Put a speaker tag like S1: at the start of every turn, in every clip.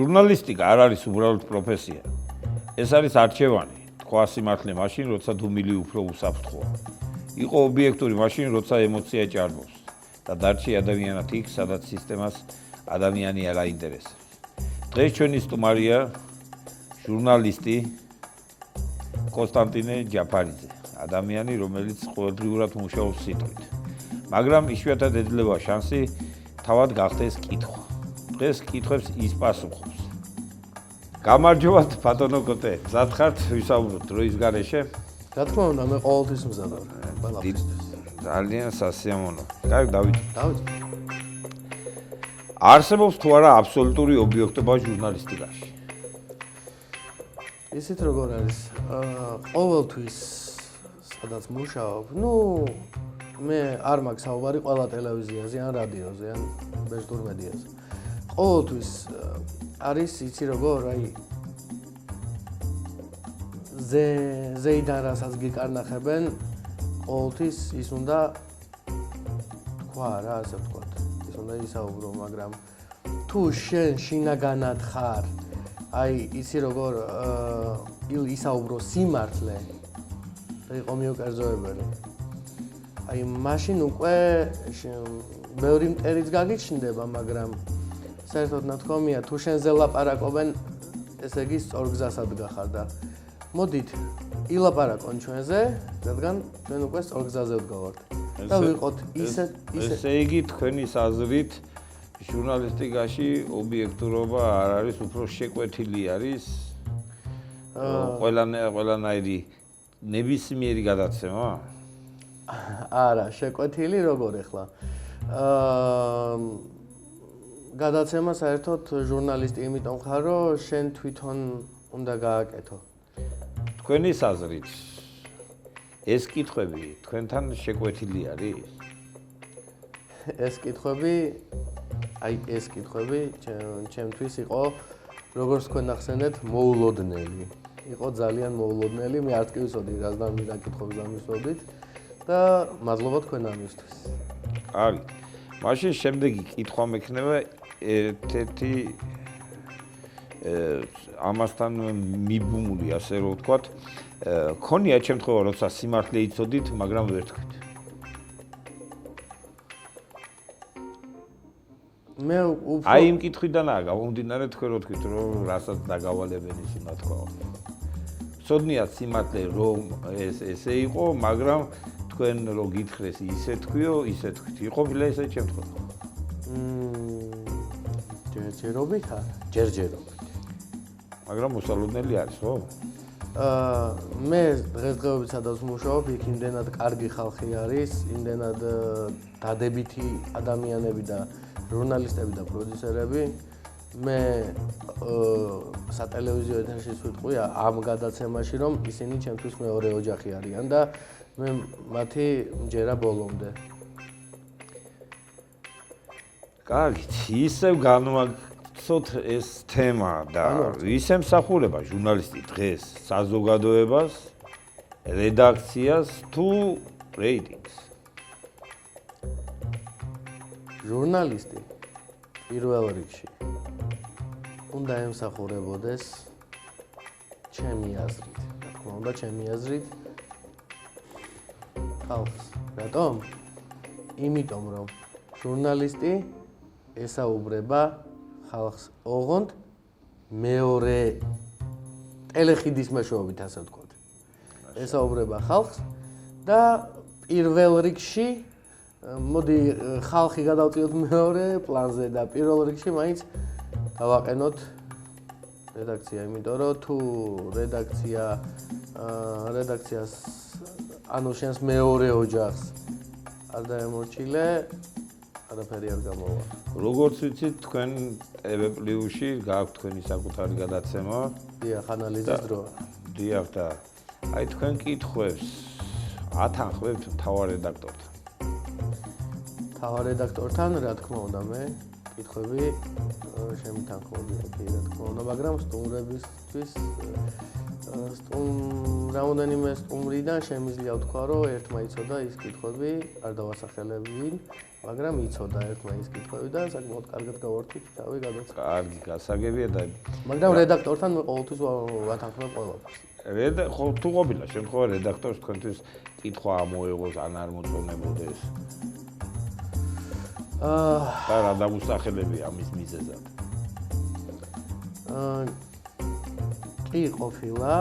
S1: ჟურნალისტიკა არ არის უბრალოდ პროფესია. ეს არის არჩევანი. თქვა სიმართლე მაშინ, როცა დუმილი უფრო უსაფრთხოა. იყო ობიექტური მაშინ, როცა ემოცია ჭარბობს და დარჩი ადამიანად იქ, სადაც სისტემას ადამიანი არ აინტერესებს. დღეს ჩვენი სტუმარია ჟურნალისტი კონსტანტინე ჯაფარიძე, ადამიანი, რომელიც ყოველდღიურად მუშაობს სიტყვით. მაგრამ იშვიათად ეძლევა შანსი თავად გახდეს კითხვა. დღეს კითხვებს ის პასუხობს. გამარჯობათ ბატონო კოტე, მზად ხართ ვისაუბროთ დროის გარეშე?
S2: რა თქმა უნდა, მე ყოველთვის მზად ვარ. ყველაფერთვის.
S1: ძალიან სასიამოვნო. კარგი, დავიწყოთ.
S2: დავიწყოთ.
S1: არსებობს თუ არა აბსოლუტური ობიექტობა ჟურნალისტიკაში?
S2: ისეთ როგორ არის, ყოველთვის სადაც მუშაობ, მე არ მაქვს საუბარი ყველა ტელევიზიაზე ან რადიოზე ან ბეჭდურ მედიაზე. ყოველთვის არის იცი როგორ, ზეიდან რასაც გიკარნახებენ, ყოველთვის ის უნდა თქვა რა, ასე ვთქვათ. ის უნდა ისაუბრო, მაგრამ თუ შენ შინაგანად ხარ, იცი როგორ ისაუბრო სიმართლე და იყო მიუკერძოებელი. მაშინ უკვე ბევრი მტერიც გაგიჩნდება, მაგრამ საერთოდ ნათქვამია, თუ შენზე ლაპარაკობენ, ესე იგი სწორ გზასად გახარ და მოდით ილაპარაკონ ჩვენზე, რადგან ჩვენ უკვე სწორ გზაზე ვდგავართ. და ვიყოთ
S1: ესე იგი თქვენის აზრით ჟურნალისტიკაში ობიექტურობა არ არის, უფრო შეკვეთილი არის ყველანაირი ნებისმიერი გადაცემა?
S2: არა, შეკვეთილი როგორ ახლა? გადაცემა საერთოდ ჟურნალისტი იმიტომ ხარ, რომ შენ თვითონ უნდა გააკეთო.
S1: თქვენის აზრით ეს კითხვები თქვენთან შეკვეთილი არის?
S2: ეს კითხვები ჩემთვის იყო, როგორც თქვენ ახსენეთ, მოულოდნელი. იყო ძალიან მოულოდნელი, მე არც კი ვიცოდი რასთან რა კითხვებს დამისვოდით და მადლობა თქვენ ამისთვის.
S1: კარგი. მაშინ შემდეგი კითხვა მექნება ერთ-ერთი ამასთან მიბმული, ასე რომ ვთქვათ, ქონია შემთხვევა, როცა სიმართლე იცოდით, მაგრამ ვერ თქვით. იმ კითხვიდანაა გამომდინარე თქვენ რო თქვით, რომ რასაც დაგავალებენ ის უნდა თქვა. ცოდნიათ სიმართლე რომ ესე იყო, მაგრამ თქვენ რო გითხრეს ისე თქვიო, ისე თქვით. იყოფილა ესე შემთხვევა?
S2: ჯერჯერობით არა, ჯერჯერობით.
S1: მაგრამ მოსალოდნელი არის, ხო?
S2: მე დღესდღეობით სადაც ვმუშაობ, იქ იმდენად კარგი ხალხი არის, იმდენად დადებითი ადამიანები და ჟურნალისტები და პროდიუსერები. მე სატელევიზიო ეთერში ვიტყვი ამ გადაცემაში, რომ ისინი ჩემთვის მეორე ოჯახი არიან და მე მათი მჯერა ბოლომდე.
S1: კარგით, ისევ განვაგრძოთ ეს თემა და ისე მსახურება ჟურნალისტი დღეს საზოგადოებას, რედაქციას თუ რეიტინგს?
S2: ჟურნალისტი პირველ რიგში უნდა ემსახურებოდეს ჩემი აზრით, რა თქმა უნდა, ჩემი აზრით ხალხს. რატომ? იმიტომ რომ ჟურნალისტი ესაუბრება ხალხს ოღონდ მეორე ტელეხიდის მეშვეობით, ასე ვთქვათ. ესაუბრება ხალხს და პირველ რიგში მოდი ხალხი გადავწიოთ მეორე პლანზე და პირველ რიგში მაინც დავაყენოთ რედაქცია, იმიტომ რომ თუ რედაქციას ანუ შენს მეორე ოჯახს არ დაემორჩილე, არაფერი არ გამოვა.
S1: როგორც ვიცით, თქვენ TV+-ში გააქვთ თქვენი საკუთარი გადაცემა.
S2: დიახ, ანალიზის დრო.
S1: დიახ და თქვენ კითხვებს ათანხმებთ მთავარ რედაქტორთან.
S2: მთავარ რედაქტორთან, რა თქმა უნდა, მე კითხვები შემითანხმებია კი რა თქმა უნდა, მაგრამ სტუმრებისთვის რამდენიმე სტუმრიდან შემიძლია ვთქვა, რომ ერთმა იცოდა ის კითხვები, არ დავასახელებინ, მაგრამ იცოდა ერთმა ის კითხვები და საკმაოდ კარგად გავართვით თავი გადაწყდა.
S1: კარგი, გასაგებია და
S2: მაგრამ რედაქტორთან ყოველთვის ვათანხმებ ყველაფერს.
S1: ხო თუ ყოფილა შემთხვევა რედაქტორს თქვენთვის კითხვა ამოეღოს ან არ მოწონებოდეს. და რა დამუსახელებია ამის მიზეზად?
S2: კი ყოფილა.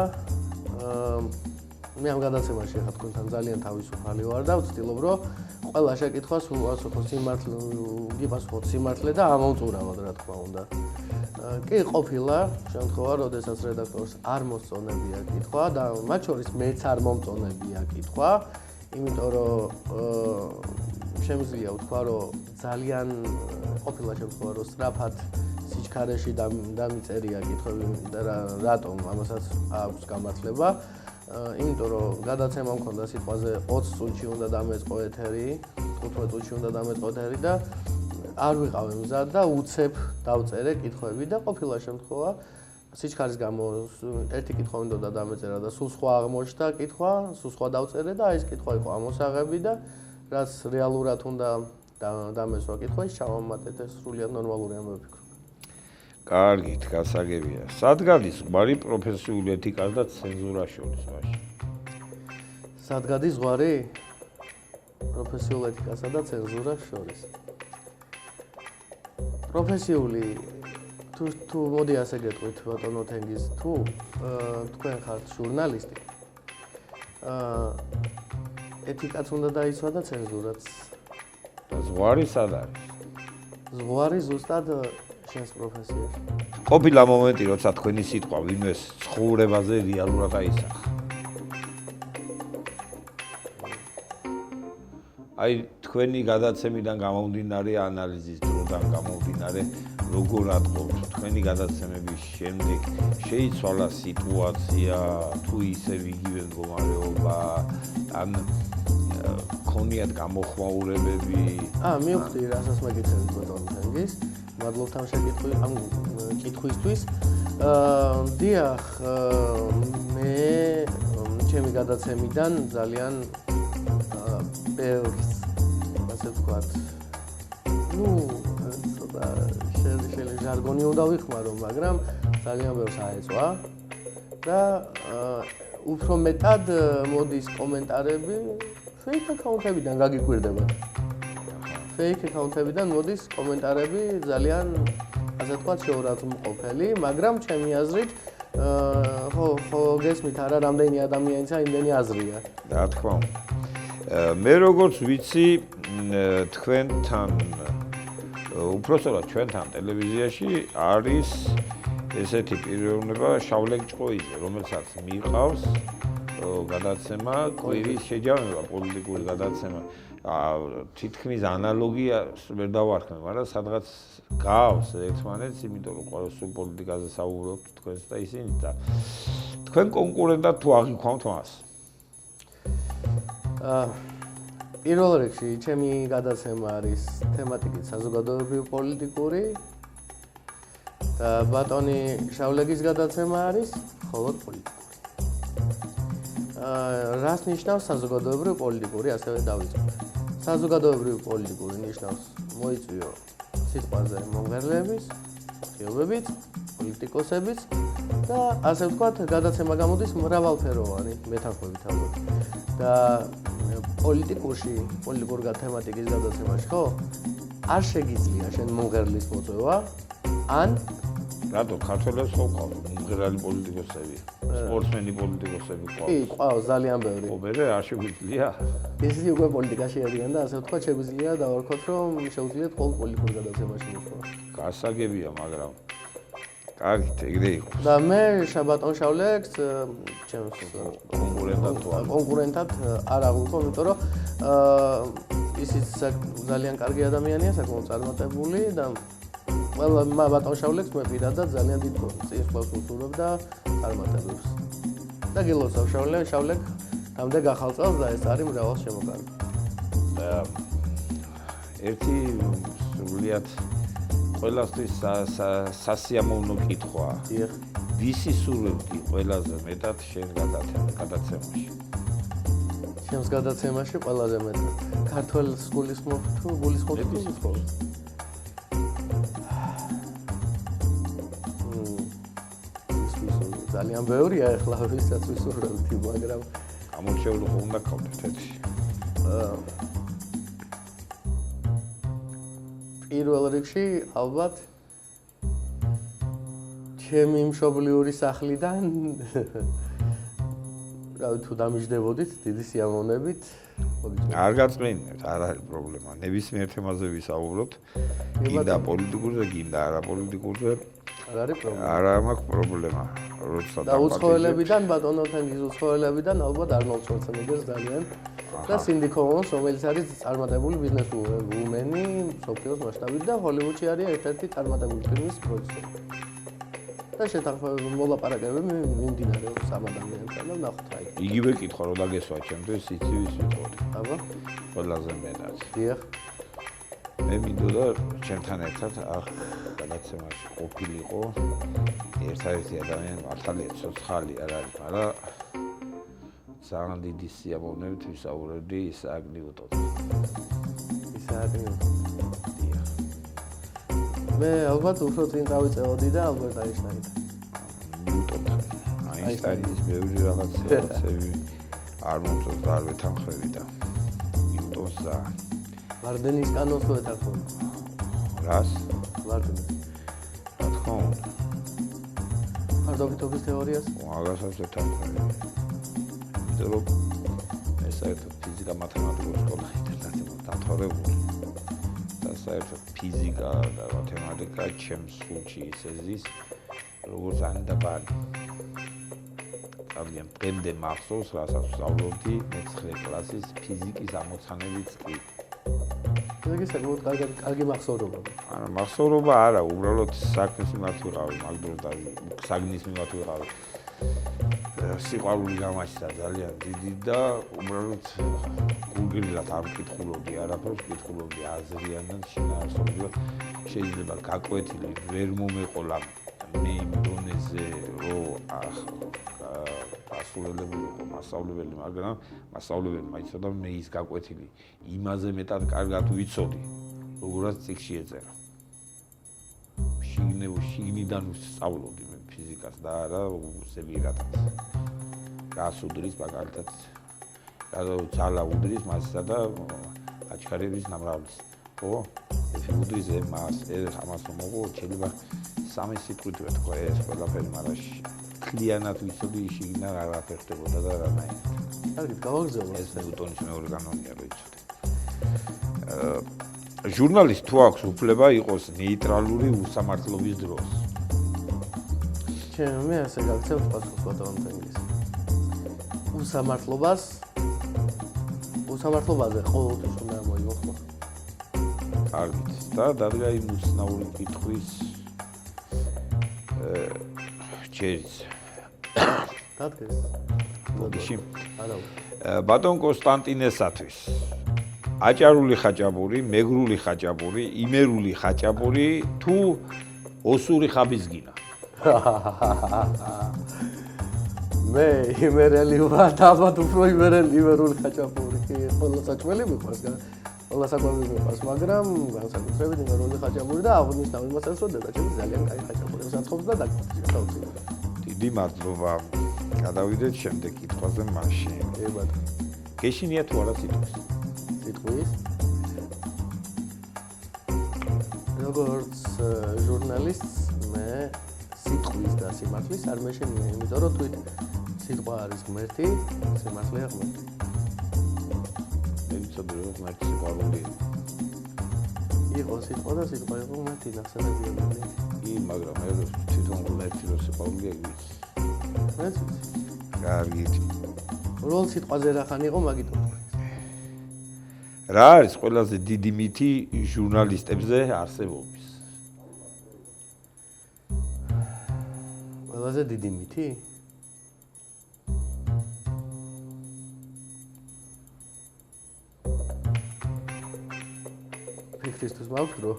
S2: მე ამ გადაცემაში ხა თქვენთან ძალიან თავისუფალი ვარ და ვცდილობ რომ ყველა შეკითხვას უპასუხო სიმართლე, გიპასუხოთ სიმართლე და ამოვწურავად რა თქმა უნდა. კი ყოფილა შემთხვევა, როდესაც რედაქტორს არ მოსწონებია კითხვა და მათ შორის მეც არ მომწონებია კითხვა, იმიტომ რომ შემიძლია ვთქვა, რომ ძალიან ყოფილა შემთხვევა, რომ სწრაფად სიჩქარეში დამიწერია კითხვები და რატომ ამასაც აქვს გამართლება. იმიტომ რომ გადაცემა მქონდა სიტყვაზე 20 წუთში უნდა დამეწყო ეთერი, 15 წუთში უნდა დამეწყო ეთერი და არ ვიყავი მზად და უცებ დავწერე კითხვები და ყოფილა შემთხვევა სიჩქარის გამო ერთი კითხვა უნდა დამეწერა და სულ სხვა აღმოჩნდა კითხვა, სულ სხვა დავწერე და ეს კითხვა იყო ამოსაღები და რაც რეალურად უნდა დამესვა კითხვა ის ჩავამატეთ, ეს სრულიად ნორმალური ამბები ვფიქრობ.
S1: კარგით, გასაგებია. სად გადის ზღვარი პროფესიული ეთიკას და ცენზურას შორის ვაში?
S2: სად გადის ზღვარი პროფესიულ ეთიკასა და ცენზურას შორის? პროფესიული თუ მოდი ასე გეტყვით ბატონო თენგიზ, თუ თქვენ ხართ ჟურნალისტი, ეთიკაც უნდა დაიცვა და ცენზურაც.
S1: და ზღვარი სად არის?
S2: ზღვარი ზუსტად შენს პროფესიაში.
S1: ყოფილა მომენტი, როცა თქვენი სიტყვა ვინმეს ცხოვრებაზე რეალურად აისახა. აი თქვენი გადაცემიდან გამომდინარე, ანალიზის დროდან გამომდინარე, როგორ ატყობთ თქვენი გადაცემების შემდეგ შეიცვალა სიტუაცია, თუ ისევ იგივე მდგომარეობა, ან ქონიათ გამოხმაურებები?
S2: მივხვდი, რასაც მეკითხებით ბატონო თენგიზ. მადლობთ ამ კითხვისთვის. დიახ, მე ჩემი გადაცემიდან ძალიან ბევრს, ასე ვთქვათ, ცოტა შეიძლება ჟარგონი უნდა ვიხმარო, მაგრამ ძალიან ბევრს აეწვა და უფრო მეტად მოდის კომენტარები fake account-ებიდან გაგიკვირდებათ. fake account-ებიდან მოდის კომენტარები ძალიან, ასე ვთქვათ, შეურაცხმყოფელი, მაგრამ ჩემი აზრით, ხო გესმით არა, რამდენი ადამიანისა იმდენი აზრია.
S1: რა თქმა უნდა. მე როგორც ვიცი, თქვენთან უпростоრად ჩვენთან ტელევიზიაში არის ესეთი პიროვნება შავლეკ ჭყოიძე, რომელსაც მიყავს გადაცემა კვირის შეჯამება, პოლიტიკური გადაცემა. თითქმის ანალოგიას ვერ დავარქმევ, მაგრამ სადღაც გავს ერთმანეთს, იმიტომ რომ ყველა სულ პოლიტიკაზე საუბრობთ თქვენს და ისინი და თქვენ კონკურენტად თუ აღიქვამთ მას?
S2: პირველ რიგში ჩემი გადაცემა არის თემატიკით საზოგადოებრივი პოლიტიკური და ბატონი შავლეკის გადაცემა არის მხოლოდ პოლიტიკური. რას ნიშნავს საზოგადოებრივი პოლიტიკური, ასევე დავიწყოთ. საზოგადოებრივი პოლიტიკური ნიშნავს მოიწვიო სიტყვაზე მომღერლების, ხილობებით, პოლიტიკოსებით და ასე ვთქვათ, გადაცემა გამოდის მრავალფეროვანი მეთანხმებით ალბათ. და პოლიტიკური თემატიკის გადაცემაში ხო არ შეგიძლია შენ მომღერლის მოწვევა ან
S1: რატო ქართველებს ხო ყავს მომღერალი პოლიტიკოსები, სპორტსმენი პოლიტიკოსები ყავს?
S2: კი, ყავს ძალიან ბევრი.
S1: ობერე არ შეგვიძლია?
S2: ისინი უკვე პოლიტიკაში არიან და ასე ვთქვათ, შეგვიძლია დავარქოთ, რომ შეუძლიათ ყოველ პოლიტიკურ გადაცემაში მოხდა.
S1: გასაგებია, მაგრამ კარგით, ეგრე იყო.
S2: და მე ბატონ შავლეკს ჩემს კონკურენტად არ აღვიქვამი, იმიტომ რომ ისიც ძალიან კარგი ადამიანია, საკმაოდ წარმატებული და ყველა ბატონ შავლეკს მე პირადად ძალიან დიდ წინსვლას ვუსურვებ და წარმატებებს. და გილოცავ შავლეკ ამდე გახალწავს და ეს არის მრავალ შემოგარება.
S1: ერთი სრულიად ყველასთვის სასიამოვნო კითხვაა.
S2: დიახ.
S1: ვისი სურვილი ყველაზე მეტად შენ გადაცემაში?
S2: ჩემს გადაცემაში ყველაზე მეტად. ქართველ გულისხმობ თუ გულისხმობ? ძალიან ბევრია ახლა ვისაც ვისურვებთ, მაგრამ
S1: გამორჩეული ხო უნდა გქონდეთ ეთში.
S2: პირველ რიგში ალბათ ჩემი მშობლიური სახლიდან რავი თუ დამიჯდებოდით დიდი სიამოვნებით
S1: არ გაწმენდით, არ არის პრობლემა. ნებისმიერ თემაზე ვისაუბროთ. გინდა პოლიტიკურზე, გინდა არაპოლიტიკურზე.
S2: არ არის პრობლემა.
S1: არა მაქვს პრობლემა. როცა
S2: და უცხოელებიდან ბატონო თენგიზ უცხოელებიდან ალბათ არნოლდ შვარცენეგერს ძალიან და სინდი ქოუნს, რომელიც არის წარმატებული ბიზნესვუმენი მსოფლიოს მასშტაბით და ჰოლივუდში არის ერთ-ერთი წარმატებული ფილმის პროდიუსერი. და შეთანხმებები მოლაპარაკებები მიმდინარეობს ამ ადამიანთან და ნახოთ რა იქნება.
S1: იგივე კითხვა რო დაგესვა ჩემთვის, იცი ვის ვიტყოდი.
S2: აბა,
S1: ყველაზე მეტად.
S2: დიახ.
S1: მე მინდოდა ჩემთან ერთად გადაცემაში ყოფილიყო ერთადერთი ადამიანი, მართალია ცოცხალი არ არის, მაგრამ ძალიან დიდი სიამოვნებით ვისაუბრებდი ისააკ ნიუტონთან.
S2: ისააკ ნიუტონი. მე ალბათ უფრო წინ წავიწევოდი და ალბერტ აინშტაინთან.
S1: ნიუტონთან. აინშტაინის ბევრი რაღაცები არ მომწონს და არ ვეთანხმები და ნიუტონს და
S2: ვარდენის კანონს ვეთანხმები.
S1: რას?
S2: ვარდენის.
S1: რა თქმა უნდა.
S2: ფარდობითობის თეორიას?
S1: მაგასაც ვეთანხმები. იმიტომ რომ ეს საერთოდ ფიზიკა მათემატიკური სკოლა ინტერნეტში დამთავრებული. და საერთოდ ფიზიკა და მათემატიკა ჩემს სულში ისე ზის, როგორც ანიდაბარი. ძალიან დღემდე მახსოვს, რასაც ვსწავლობდი მე-9 კლასის ფიზიკის ამოცანებიც კი.
S2: ფიზიკის საკმაოდ კარგი მახსოვრობა.
S1: არა, მახსოვრობა არა, უბრალოდ საქმის მიმართ ვიყავი, მაგდროს და საგნის მიმართ ვიყავი. სიყვარული გამაჩნდა ძალიან დიდი და უბრალოდ გულგრილად არ ვკითხულობდი არაფერს, ვკითხულობდი აზრიანად, შინაარსობრივად შეიძლება გაკვეთილი ვერ მომეყოლა მე იმ დონეზე, რომ ასრულებულიყო მასწავლებელი, მაგრამ მასწავლებელი მაიცოდა მე ის გაკვეთილი იმაზე მეტად კარგად ვიცოდი, როგორაც წიგნში ეწერა. შიგნიდან ვსწავლობდი მე ფიზიკას და არა ზებირადაც. რას უდრის მაგალითად, ძალა უდრის მასსა და აჩქარების ნამრავლის. ხო? ეს უდრის ამას მოყო, შეიძლება 3 სიტყვით ვეთქვა ეს ყველაფერი, მაგრამ კლიანად ვიცოდი შიგნიდან არაფერ ხდებოდა და რანაირად.
S2: კარგი, გავაგზავნე.
S1: ეს ნიუტონის მეორე კანონია, რო იცოდი. ჟურნალისტ თუ აქვს უფლება იყოს ნეიტრალური უსამართლობის დროს?
S2: მე ასე გავცემ პასუხს ბატონო თენგიზ. უსამართლობაზე ყოველთვის უნდა მოიმოხმო.
S1: კარგით. და დადგა იმ უცნაური კითხვის ჯერიც.
S2: დადგეს.
S1: ბოდიში.
S2: არა.
S1: ბატონ კონსტანტინესათვის აჭარული ხაჭაპური, მეგრული ხაჭაპური, იმერული ხაჭაპური თუ ოსური ხაბიზგინა?
S2: მე იმერელი ვარ, ალბათ უფრო იმერული ხაჭაპური კი ყველა საჭმელი მიყვარს, ყველა საკვები მიყვარს, მაგრამ განსაკუთრებით იმერული ხაჭაპური და აღნიშნავ იმასაც, რომ დედაჩემი ძალიან კაი ხაჭაპური საწყობს და დაგხვდება.
S1: დიდი მადლობა. გადავიდეთ შემდეგ კითხვაზე მაშინ.
S2: ბატონო.
S1: გეშინია თუ არა სიტყვის?
S2: სიტყვის? როგორც ჟურნალისტს მე სიტყვის და სიმართლის არ მეშინია, იმიტომ რომ თვით სიტყვა არის ღმერთი, სიმართლეა ღმერთი.
S1: მე ვიცოდი რომ ღმერთი სიყვარული
S2: იყო სიტყვა და სიტყვა იყო ღმერთი, ნახსენებია.
S1: კი, მაგრამ მე თვითონ ღმერთი რო სიყვარულია ვიცი.
S2: მეც ვიცი.
S1: კარგით.
S2: როლ სიტყვაზე რახან იყო მაგით ვთქვი.
S1: რა არის ყველაზე დიდი მითი ჟურნალისტებზე არსებობის?
S2: ყველაზე დიდი მითი? ფიქრისთვის მაქვს დრო.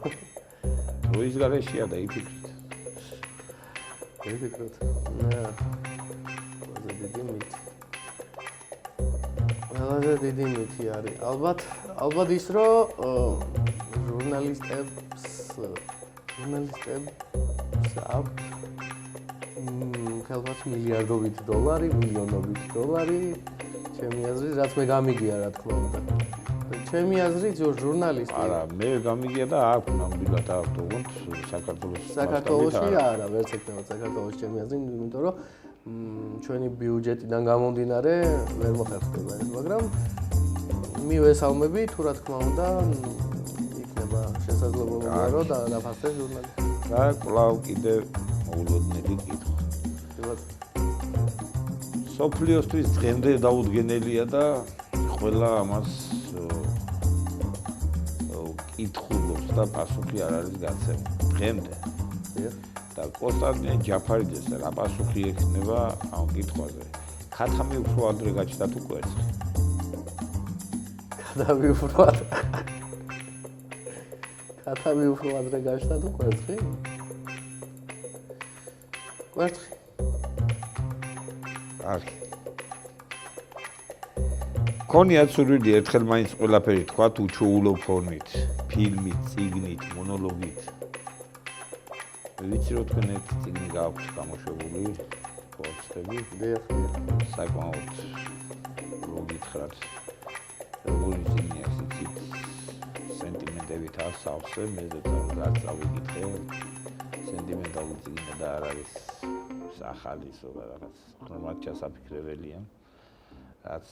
S1: დროის გარეშეა და იფიქრეთ.
S2: ვიფიქროთ. ყველაზე დიდი მითი არის. ალბათ ის რომ ჟურნალისტებს აქვს ხელფასი მილიარდობით დოლარი, მილიონობით დოლარი. ჩემი აზრით, რაც მე გამიგია, რა თქმა უნდა. ჩემი აზრით, ჟურნალისტი
S1: არა, მე გამიგია და აქვს ნამდვილად აქვს თუნდაც
S2: საქართველოში არა, ვერც ეკნება საქართველოში ჩემი აზრით, იმიტომ რომ ჩვენი ბიუჯეტიდან გამომდინარე ვერ მოხერხდება ეს, მაგრამ მივესალმები თუ რა თქმა უნდა იქნება შესაძლებლობა რომ დაფასდეს ჟურნალისტი.
S1: და კვლავ კიდე მოულოდნელი კითხვა. სოფლიოსთვის დღემდე დაუდგენელია და ყველა ამას კითხულობს და პასუხი არ არის გაცემული. დღემდე. და კონსტანტინე ჯაფარიძეს რა პასუხი ექნება ამ კითხვაზე? ქათამი უფრო ადრე გაჩნდა თუ კვერცხი?
S2: ქათამი უფრო ადრე გაჩნდა თუ კვერცხი? კვერცხი.
S1: კარგი. ქონიათ სურვილი ერთხელ მაინც ყველაფერი თქვა უჩვეულო ფორმით, ფილმით, წიგნით, მონოლოგით. ვიცი რომ თქვენ ერთი წიგნი გააქვთ გამოშვებული, პოსტები, საკმაოდ მოგითხრათ. როგორი წიგნია იცით? სენტიმენტებით ასავსე, მე ზოგადად წავიკითხე. სენტიმენტალური წიგნი და არ არის სახალისო რაღაც ხმად ჩასაფიქრებელია. რაც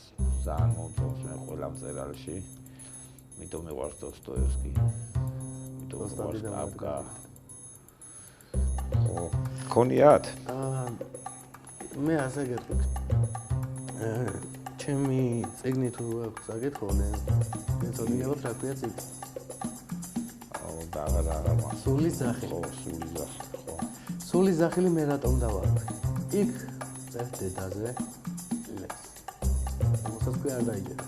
S1: ძალიან მოწონს მე ყველა მწერალში. მითო მეყვარს დოსტოევსკი. მითო მეყვარს კაფკა. ქონიათ?
S2: მე ასე გეტყვით. ჩემი წიგნი თუ აქვს საკითხონე, მე თორემ რა ქვია წიგნი.
S1: და აღარ მას.
S2: სული სახელი.
S1: ხო, სული სახელი, ხო.
S2: სული სახელი მე რატომ დავარქვი? იქ წერ დედაზე ლეს. მოსაც კი არ დაიჯერა.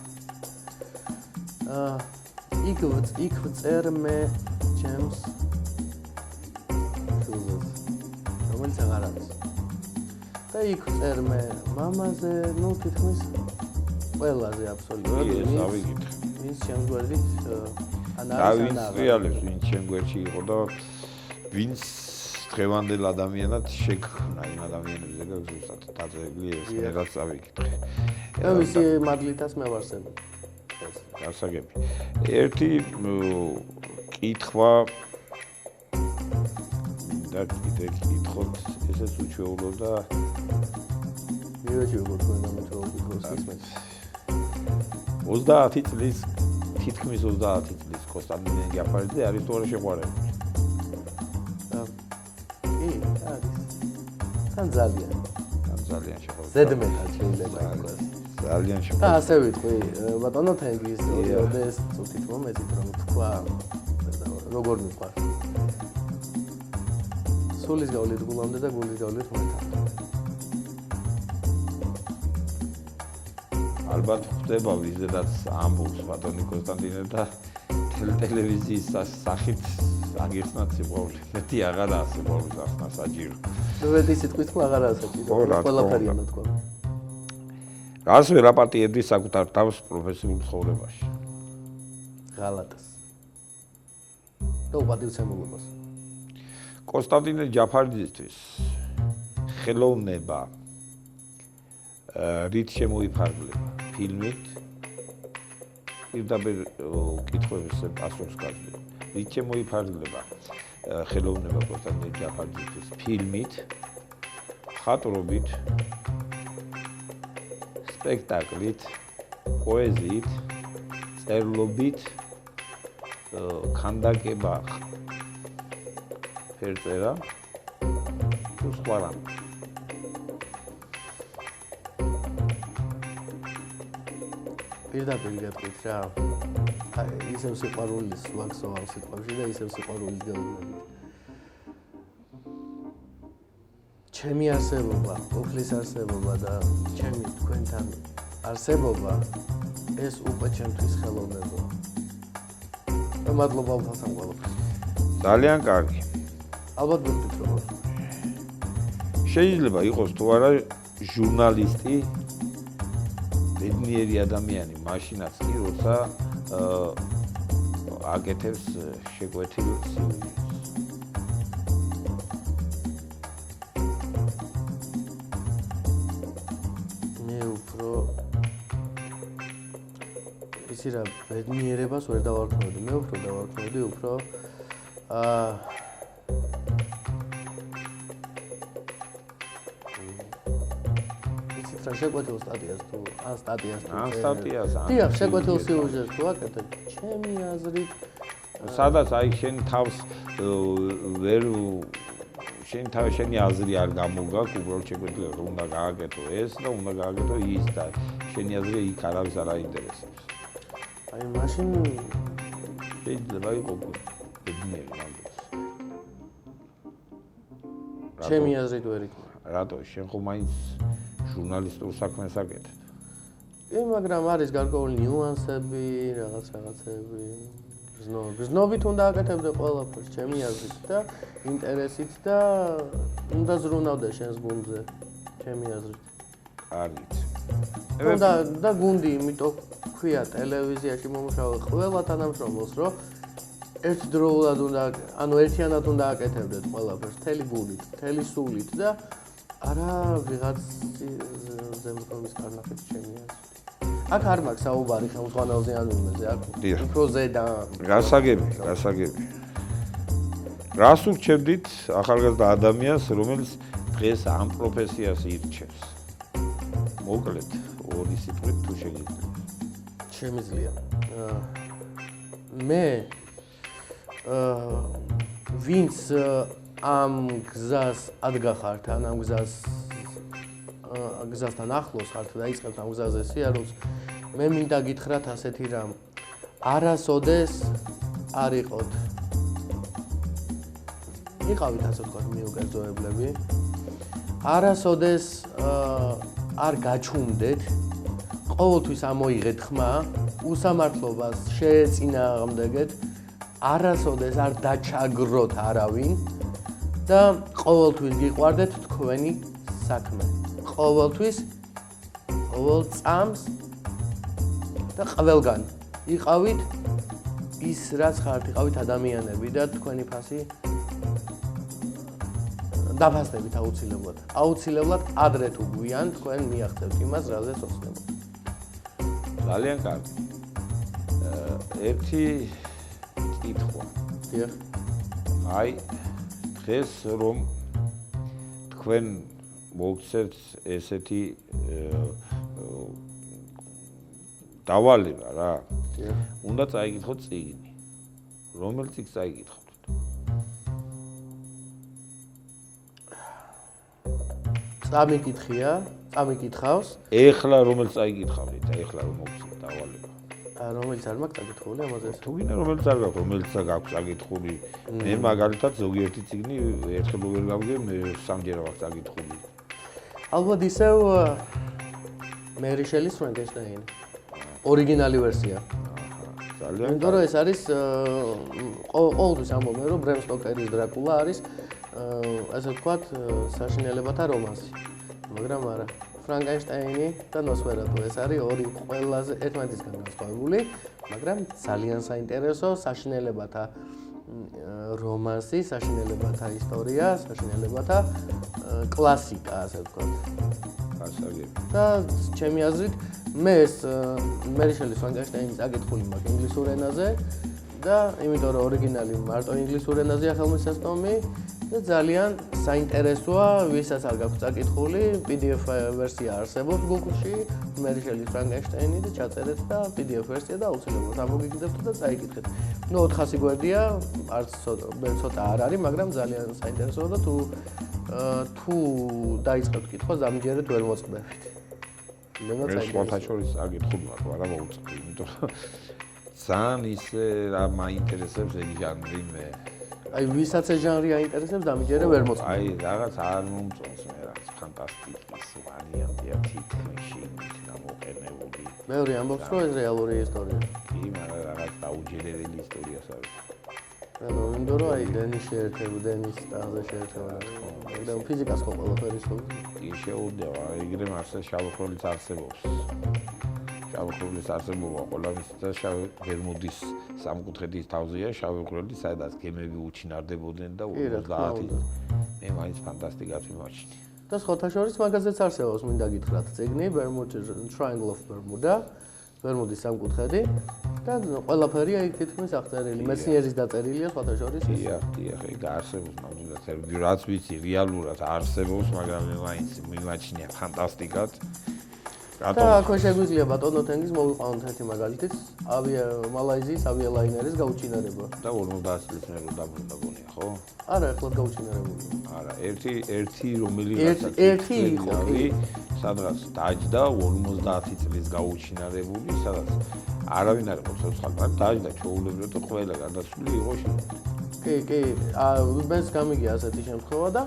S2: იქ წერ მე ჩემს სულს. რომელიც აღარ არის. და იქ წერ მე მამაზე, ნუ თითქმის ყველაზე აბსოლუტურად ის შემგვერდით
S1: ვინც რეალებს, ვინც შემგვერდში იყო და ვინც დღევანდელ ადამიანად შექმნა იმ ადამიანებზე და ზუსტად დაძეგლი ეს მე რაც წავიკითხე.
S2: და ვისი მადლითაც მე ვარსები.
S1: გასაგები. ერთი კითხვა და კიდე კითხოთ, ესეც უჩვეულო და
S2: მივეჭირო თქვენ ამოწეულ კითხვას ისმენთ.
S1: 30 წლის თითქმის 30 წლის კონსტანტინე ჯაფარიძე არის თუ არა შეყვარებული? თან ძალიან შეყვარებული.
S2: ზედმეტად შეიძლება იყოს.
S1: ძალიან შეყვარებული.
S2: და ასე ვიტყვი, ბატონო თენგის ოდეს წუთით მომეწით რომ თქვა როგორ მიყვარს. სულის გავლით გულამდე და გულის გავლით მომეთან.
S1: ალბათ ხდება ვიზედაც ამბობს ბატონი კონსტანტინე და ტელევიზიის სახით აგიხსნათ სიყვარული. მეტი აღარ არის სიყვარული ახსნა საჯირო.
S2: მეტი სიტყვით ხო აღარ არის საჯირო. ყველაფერია მეთქვა.
S1: რას ვერ აპატიებდი საკუთარ თავს პროფესიულ ცხოვრებაში?
S2: ღალატს. და უპატივცემულობას.
S1: კონსტანტინე ჯაფარიძისთვის ხელოვნება რით შემოიფარგლება? ფილმით? პირდაპირ კითხვებზე პასუხს გაძლევ. რით შემოიფარგლება ხელოვნება კონსტანტინე ჯაფარიძისთვის? ფილმით, ხატრობით, სპექტაკლით, პოეზიით, წერლობით, ქანდაკება, ფერწერა თუ სხვა რამ.
S2: პირდაპირ გეტყვით რა. ისევ სიყვარულის ვაქსო ამ სიტყვებში და ისევ სიყვარულის გეუბნებით. ჩემი არსებობა, უფლის არსებობა და ჩემი თქვენთან არსებობა ეს უკვე ჩემთვის ხელოვნებაა. და მადლობა უთანხმოებისთვის.
S1: ძალიან კარგი.
S2: ალბათ გიხდით როგორც.
S1: შეიძლება იყოს თუ არა ჟურნალისტი ბედნიერი ადამიანი მაშინაც კი როცა აკეთებს შეკვეთილ სიუჟეტს.
S2: მე უფრო ისი რა ბედნიერებას ვერ დავარქმევდი. მე უფრო დავარქმევდი უფრო შეკვეთილ სტატიას თუ ან სტატიას თუ დიახ შეკვეთილ სიუჟეტს თუ აკეთებ ჩემი აზრით
S1: სადაც აი შენ თავს ვერ შენი აზრი არ გამოგაქვს უბრალოდ შეკვეთილებს რომ უნდა გააკეთო ეს და უნდა გააკეთო ის და შენი აზრი იქ არავის არ აინტერესებს
S2: აი მაშინ
S1: შეიძლება იყოს ბედნიერი მაგას
S2: ჩემი აზრით ვერ იქნება
S1: რატო შენ ხომ მაინც ჟურნალისტურ საქმეს აკეთებ.
S2: კი, მაგრამ არის გარკვეული ნიუანსები, რაღაცები. ზნობით უნდა აკეთებდე ყველაფერს, ჩემი აზრით და ინტერესით და უნდა ზრუნავდე შენს გუნდზე, ჩემი აზრით.
S1: არით.
S2: და გუნდი, იმიტომ ქვია ტელევიზიაში მომუშავე ყველა თანამშრომლს, რომ ერთდროულად უნდა, ანუ ერთიანად უნდა აკეთებდეთ ყველაფერს, მთელი გუნდით, მთელი სულით და არა ვიღაც ზემოქმედის კარნახით ჩემი აზრით. აქ არ მაქვს საუბარი ხელმძღვანელზე ან იმაზე, აქ უფრო ზედა.
S1: გასაგები. რას ურჩევდით ახალგაზრდა ადამიანს, რომელიც დღეს ამ პროფესიას ირჩევს? მოკლედ, ორი სიტყვით თუ შეგიძლია.
S2: შემიძლია. მე ვინც ამ გზას ადგახართ, ან ამ გზასთან ახლოს ხართ და იწყებთ ამ გზაზე სიარულს, მე მინდა გითხრათ ასეთი რამ. არასოდეს არ იყოთ. იყავით ასე ვთქვათ მიუგერძოებლები. არასოდეს არ გაჩუმდეთ. ყოველთვის ამოიღეთ ხმა, უსამართლობას შეეწინააღმდეგეთ. არასოდეს არ დაჩაგროთ არავინ. და ყოველთვის გიყვარდეთ თქვენი საქმე. ყოველთვის ყოველ წამს და ყველგან იყავით ის რაც ხართ, იყავით ადამიანები და თქვენი ფასი დაფასდებით აუცილებლად. აუცილებლად ადრე თუ გვიან თქვენ მიაღწევთ იმას, რაზეც ოცნებობთ.
S1: ძალიან კარგი. ერთი კითხვა.
S2: დიახ.
S1: აი დღეს რომ თქვენ მოგცეთ ესეთი დავალება რა. უნდა წაიკითხოთ წიგნი. რომელი წიგნს წაიკითხოთ?
S2: წამიკითხავს.
S1: ეხლა რომელი წაიკითხავთ? ეხლა რომ მოგცეთ დავალება.
S2: რომელიც არ მაქვს წაკითხული ამაზე.
S1: თუ გინდა რომელიც არ გაქვს, რომელიც გაქვს წაკითხული. მე მაგალითად ზოგიერთი წიგნი ერთხელ ვერ გავიგე, მე სამჯერ ვაქვს წაკითხული.
S2: ალბათ ისევ მერი შელის ფრანკენშტაინი. ორიგინალი ვერსია.
S1: ძალიან.
S2: იმიტომ რომ ეს არის ყოველთვის ამბობენ რომ ბრემ სტოკერის დრაკულა არის ასე ვთქვათ საშინელებათა რომანსი. მაგრამ არა. ფრანკენშტაინი და ნოსფერატუ ეს არის ორი ყველაზე ერთმანეთისგან განსხვავებული, მაგრამ ძალიან საინტერესო საშინელებათა რომანსი, საშინელებათა ისტორია, საშინელებათა კლასიკა, ასე ვთქვათ.
S1: გასაგები.
S2: და ჩემი აზრით მე ეს მერი შელის ფრანკენშტაინის აკითხული მაქვს ინგლისურ ენაზე და იმიტომ რომ ორიგინალი მარტო ინგლისურ ენაზეა ხელმისაწვდომი და ძალიან საინტერესოა, ვისაც არ გაქვს წაკითხული, PDF ვერსია არსებობს Google-ში, მერი შელის ფრანკენშტაინი და ჩაწერეთ და PDF ვერსია და აუცილებლად ამოგიგდებთ და წაიკითხეთ. ნუ 400 გვერდია, არც ცოტა არ არის, მაგრამ ძალიან საინტერესოა და თუ დაიწყებთ კითხვა, ზამჯერად ვერ მოწყდებით.
S1: მე სხვათა შორის აკითხული მაქვს, არა მოუწყდი, იმიტომ რომ ძალიან ისე რა მაინტერესებს ეს ჟანრი მე.
S2: აი ვისაც ეს ჟანრი აინტერესებს, დამიჯერე ვერ მოწყდა.
S1: აი რაღაც არ მომწონს მე რაღაც ფანტასტიკის ვარიანტია თითქმის გამოყენებული.
S2: მეორე ამბობს რომ ეს რეალური ისტორია.
S1: კი, მაგრამ რაღაც დაუჯერებელი ისტორიას არის.
S2: იმიტომ რომ აი დენის შეერთება, დენის ტალზე შეერთება. და ფიზიკას ხო ყველაფერი ხო?
S1: კი შეუძლია, ეგრე მასე შავხროლის არსებობს. შავხროლის არსებობა ყველამის და შავი ბერმუდის სამკუთხედის თავზეა შავხროლი, სადაც გემები უჩინარდებოდნენ და 50 მე მაინც ფანტასტიკად მიმაჩნი.
S2: და სხვათა შორის მაგაზეც არსებობს, მინდა გითხრათ, წიგნი Bermuda Triangle of Bermuda, ბერმუდის სამკუთხედი და ყველაფერი აი თითქმის აღწერილი, მეცნიერის დაწერილია სხვათა შორის.
S1: დიახ, ეგ არსებობს ნამდვილად, რაც ვიცი რეალურად არსებობს, მაგრამ მე მაინც მიმაჩნია ფანტასტიკად.
S2: და აქვე შეგვიძლია ბატონო თენგის მოვიყვანოთ ერთი მაგალითიც, მალაიზიის ავიალაინერის გაუჩინარება.
S1: და 50 წლის მე რო დაბრუნდა გონია, ხო?
S2: არა, ახლად გაუჩინარებული.
S1: არა, ერთი რომელიც
S2: ერთი იყო,
S1: სადღაც დაჯდა 50 წლის გაუჩინარებული, სადაც არავინ არ იყო ცოცხალი, მაგრამ დაჯდა ჩაულებრივად და ყველა გარდაცვლილი იყო შენ.
S2: კი, მეც გამიგია ასეთი შემთხვევა და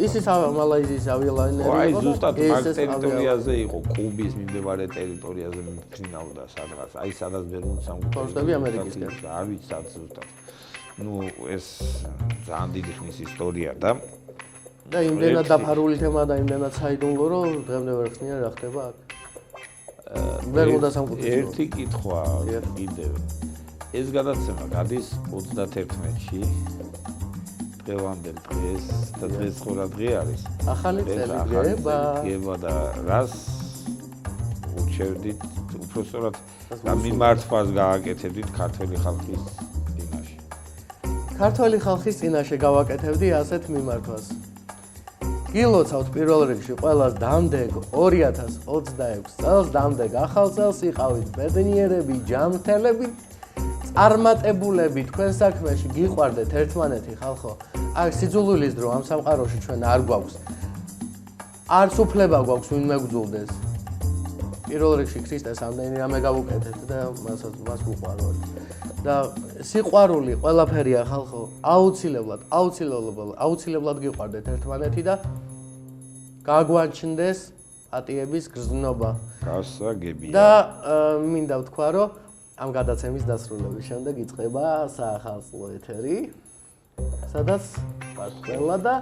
S2: ისიც მალაიზიის ავიალაინერი იყო.
S1: აი ზუსტად მაგ ტერიტორიაზე იყო, კუბის მიმდებარე ტერიტორიაზე მიფრინავდა სადღაც. აი სადაც ბერმუდის სამკუთხედი.
S2: ფორსტები ამერიკისკენ.
S1: არ ვიცი სად ზუსტად. ეს ძალიან დიდი ხნის ისტორია და
S2: იმდენად დაფარული თემა და იმდენად საიდუმლო, რომ დღემდე ვერ ხსნიან რა ხდება აქ. ბერმუდის სამკუთხედი.
S1: ერთი კითხვა კიდევ. ეს გადაცემა გადის 31-ში. დღევანდელ დღეს და დღეს ხო რა დღე არის?
S2: ახალი წელი გება
S1: და რას ურჩევდით უпростоრად და მიმართვას გააკეთებდით ქართული ხალხის წინაშე.
S2: ქართული ხალხის წინაშე გავაკეთებდი ასეთ მიმართვას. გილოცავთ პირველ რიგში ყველას დამდეგ 2026 წელს, დამდეგ ახალ წელს იყავით ბედნიერები, ჯანმრთელები, წარმატებულები თქვენ საქმეში, გიყვარდეთ ერთმანეთი ხალხო. აქ სიძულვილის დრო ამ სამყაროში ჩვენ არ გვაქვს. არც უფლება გვაქვს ვინ მეგძულდეს. პირველ რიგში ქრისტეს ამდენი რამე გავუკეთეთ და მას ვუყვაროთ. და სიყვარული ყველაფერია ხალხო, აუცილებლად გიყვარდეთ ერთმანეთი და გაგვაჩნდეს პატიების გრძნობა.
S1: გასაგებია.
S2: და მინდა ვთქვა, რომ ამ გადაცემის დასრულების შემდეგ იწყება საახალწლო ეთერი, სადაც ვართ ყველა და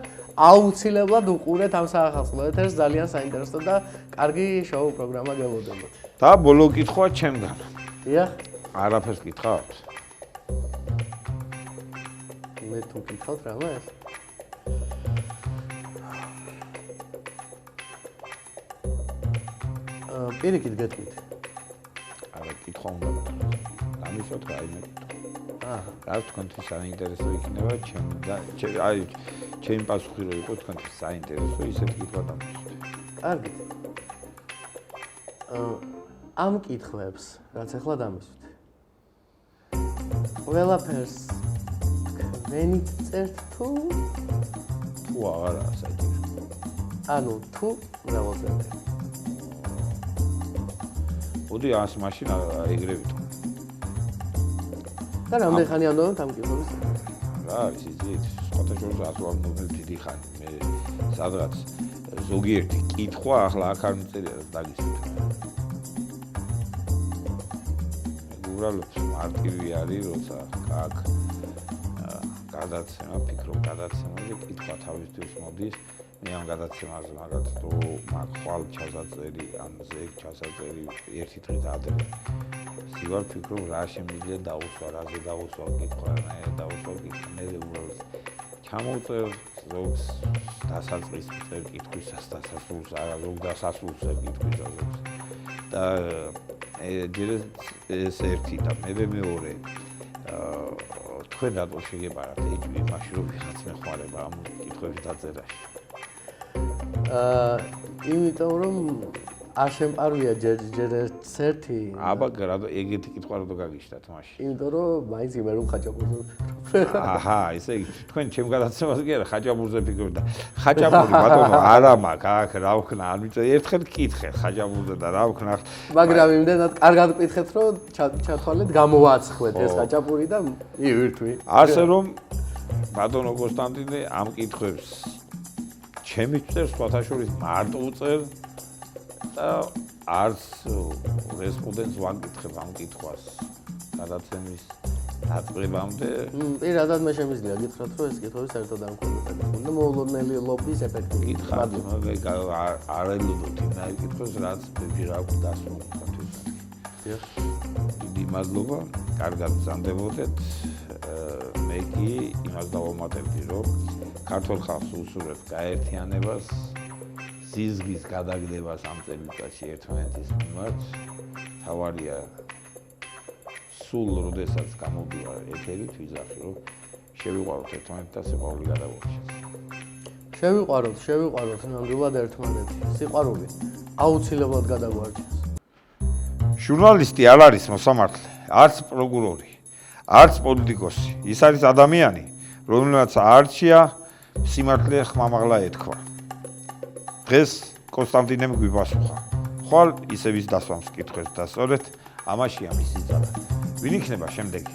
S2: აუცილებლად უყურეთ ამ საახალწლო ეთერს, ძალიან საინტერესო და კარგი შოუ პროგრამა გელოდებათ.
S1: და ბოლო კითხვა ჩემგან.
S2: დიახ.
S1: არაფერს გითხავთ?
S2: მე თუ გითხავთ რამეს? პირიქით გეტყვით.
S1: არა, კითხვა უნდა გამისოთ რა იმე. რა თქვენთვის საინტერესო იქნება ჩემი პასუხი რო იყო თქვენთვის საინტერესო, ისეთ კითხვა დამისვით.
S2: კარგით. ამ კითხვებს, რაც ახლა დამისვით. ყველაფერს თქვენით წერთ თუ
S1: აღარა საჭირო.
S2: ანუ თუ მრავალწლიანი.
S1: მოდი ას მაშინ ეგრე ვიტყვი.
S2: და რამდენი ხანი ამდენობთ ამ კითხვებს?
S1: რა არის იცით, სხვათა შორის ასვამნობენ დიდი ხანი. მე სადღაც ზოგიერთი კითხვა ახლა აქ არ მიწერია და დაგისვით. უბრალოდ მარტივი არის, როცა აქ გადაცემა, ფიქრობ გადაცემაზე კითხვა თავისთვის მოდის. მე ამ გადაცემაზე მაგათ თუ მაგ ხვალ ჩასაწერი, ან ზეგ ჩასაწერი ერთი დღით ადრე. სივარ ფიქრობ რა შემიძლია დაუსვა, რაზე დაუსვა კითხვა, დაუსვა კითხვა, მე უბრალოდ ჩამოვწერ ზოგს დასაწყის წერ კითხვისას დასასრულს, არა ზოგ დასასრულს კითხვისას ზოგს. და ეს ერთი და მე მეორე თქვენ რატო შეგებარათ ეჭვი მაშინ რომ ვიღაც მეხმარება ამ კითხვების დაწერაში?
S2: იმიტომ რომ არ შემპარვია ჯერ ერთი.
S1: აბა რატო ეგეთი კითხვა რატო გაგიშთათ მაშინ?
S2: იმიტომ რომ მაინც იმერ რომ ხაჭაპურზე
S1: აჰა, ესე იგი თქვენ ჩემ გადაცემაზე კი არა ხაჭაპურზე ფიქრობთ და ხაჭაპური ბატონო არა მაქვს აქ რა ვქნა არ მიწე ერთხელ კითხე ხაჭაპურზე და რა ვქნა
S2: მაგრამ იმდენად კარგად ვკითხეთ რომ ჩათვალეთ გამოვაცხვეთ ეს ხაჭაპური და ივირთვი.
S1: ასე რომ ბატონო კონსტანტინე ამ კითხვებს ჩემი წერს სხვათა შორის მარტო უწევ და არც რესპონდენტს ვაკითხებ ამ კითხვას გადაცემის დაწყებამდე
S2: პირადად მე შემიძლია გითხრათ, რომ ეს კითხვები საერთოდ არ მქონდა და მოულოდნელი ლობის ეფექტი.
S1: გითხართ, არ ელოდოთ იმ კითხვებს, რაც ბევრი აქვს დასმული თქვენთვის. დიდი მადლობა, კარგად გრძანდებოდეთ. მე კი იმას დავამატებდი, რომ ქართულ ხალხს უსურვებ გაერთიანებას, ზიზღის გადაგდებას ამ წელიწადში ერთმანეთის მიმართ. თავარია სულ როდესაც გამოდივა ეთერით ვიზახი, რომ შევიყვაროთ ერთმანეთს და სიყვარული გადავურჩეს.
S2: შევიყვაროთ ნამდვილად ერთმანეთი. სიყვარული აუცილებლად გადაგვარჩეს.
S1: ჟურნალისტი არ არის მოსამართლე, არც პროკურორი, არც პოლიტიკოსი. ის არის ადამიანი, რომელსაც არჩია სიმართლე ხმამაღლა ეთქვა. დღეს კონსტანტინემ გვიპასუხა. ხვალ ისევ ის დასვამს კითხვებს და სწორედ ამაშია მისი ძალა. ვინ იქნება შემდეგი?